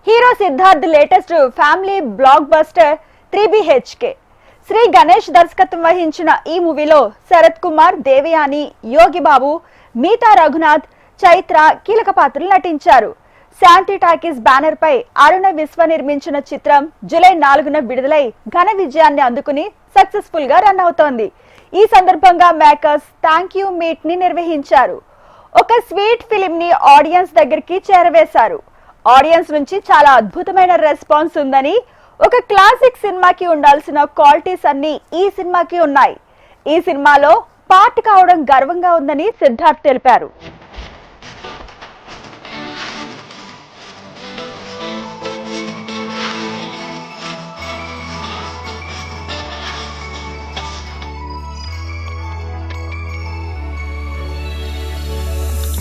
Hero Siddharth latest family blockbuster 3BHK. Sri Ganesh దర్శకత్వం వహించిన ఈ మూవీలో శరత్ కుమార్, దేవయాని, యోగి బాబు, మీతా రఘునాథ్, చైత్ర కీలక పాత్రలు నటించారు. శాంతి టాకీస్ బ్యానర్ పై అరుణ విశ్వ నిర్మించిన చిత్రం జూలై 4న విడుదలై ఘన విజయాన్ని అందుకుని సక్సెస్ఫుల్ గా రన్ అవుతోంది. ఈ సందర్భంగా మేకర్స్ థ్యాంక్ యూ మీట్ ని నిర్వహించారు. ఒక స్వీట్ ఫిలిం ని ఆడియన్స్ దగ్గరికి చేరవేశారు. ఆడియన్స్ నుంచి చాలా అద్భుతమైన రెస్పాన్స్ ఉందని, ఒక క్లాసిక్ సినిమాకి ఉండాల్సిన క్వాలిటీస్ అన్ని ఈ సినిమాకి ఉన్నాయి. ఈ సినిమాలో పార్ట్ కావడం గర్వంగా ఉందని సిద్ధార్థ్ తెలిపారు.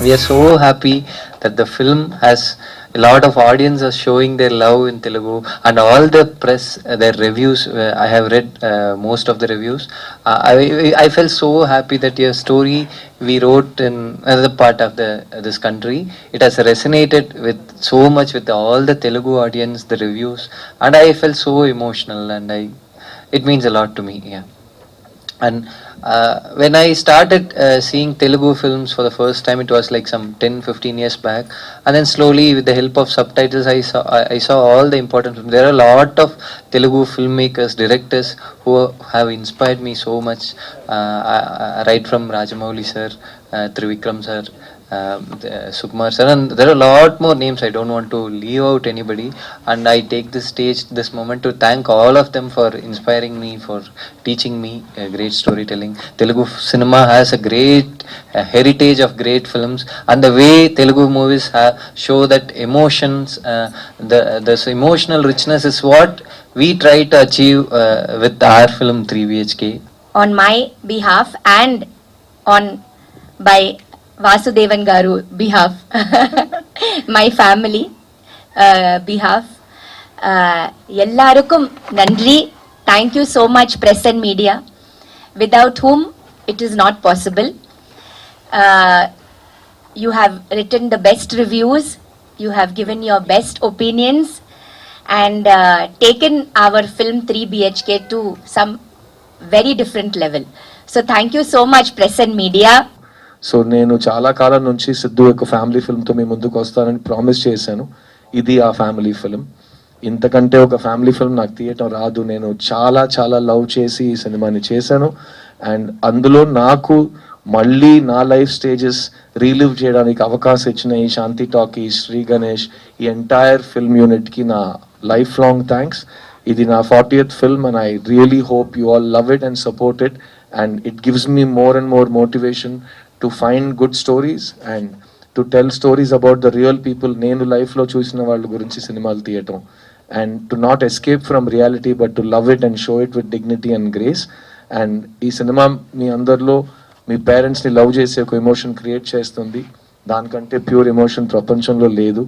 We are so happy that the film has a lot of audience are showing their love in Telugu, and all the press, their reviews, I have read most of the reviews. I felt so happy that your story we wrote in another part of this country, it has resonated with so much with all the Telugu audience, the reviews, and I felt so emotional, and it means a lot to me. Yeah. And when I started seeing Telugu films for the first time, it was like some 10-15 years back, and then slowly with the help of subtitles I saw all the important films. There are a lot of Telugu filmmakers, directors who have inspired me so much, right from Rajamouli sir, Trivikram sir, Sukumar sir, and there are a lot more names. I don't want to leave out anybody, and I take this stage, this moment to thank all of them for inspiring me, for teaching me great storytelling. Telugu cinema has a great heritage of great films, and the way Telugu movies show that emotions, this emotional richness is what we try to achieve with our film 3BHK. On my behalf and on by Vasudevan Garu behalf, my family behalf, Yellarukkum Nandri. Thank you so much, press and media, without whom it is not possible. You have written the best reviews, you have given your best opinions, and taken our film 3BHK to some very different level. So thank you so much, press and media. So నేను చాలా కాలం నుంచి సిద్ధు యొక్క family ఫిల్మ్తో మీ ముందుకు వస్తానని promise చేశాను. ఇది ఆ family film. ఇంతకంటే ఒక ఫ్యామిలీ ఫిల్మ్ నాకు తీయటం రాదు. నేను చాలా చాలా లవ్ చేసి ఈ సినిమాని చేశాను, అండ్ అందులో నాకు మళ్ళీ నా లైఫ్ స్టేజెస్ రీలివ్ చేయడానికి అవకాశం ఇచ్చిన ఈ శాంతి టాకీస్, శ్రీ గణేష్, ఈ ఎంటైర్ ఫిల్మ్ యూనిట్కి నా లైఫ్ లాంగ్ థ్యాంక్స్. ఇది నా 40th film, and I really hope you all love it and support it, and it gives me more and more motivation to find good stories and to tell stories about the real people. నేను లైఫ్లో చూసిన వాళ్ళ గురించి సినిమాలు తీయటం, and to not escape from reality but to love it and show it with dignity and grace. And ఈ cinema మీ అందరిలో మీ పేరెంట్స్ని లవ్ చేసే ఒక ఎమోషన్ క్రియేట్ చేస్తుంది. దానికంటే ప్యూర్ ఎమోషన్ ప్రపంచంలో లేదు.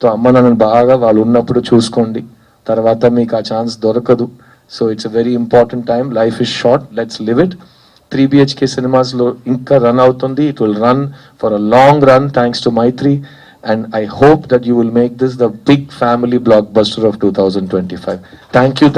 సో అమ్మ నాన్నని బాగా వాళ్ళు ఉన్నప్పుడు చూసుకోండి, తర్వాత మీకు ఆ ఛాన్స్ దొరకదు. So it's a very important time. Life is short, let's live it. 3BHK cinemas lo inka run avutundi. It will run for a long run thanks to Maitri, and I hope that you will make this the big family blockbuster of 2025. Thank you.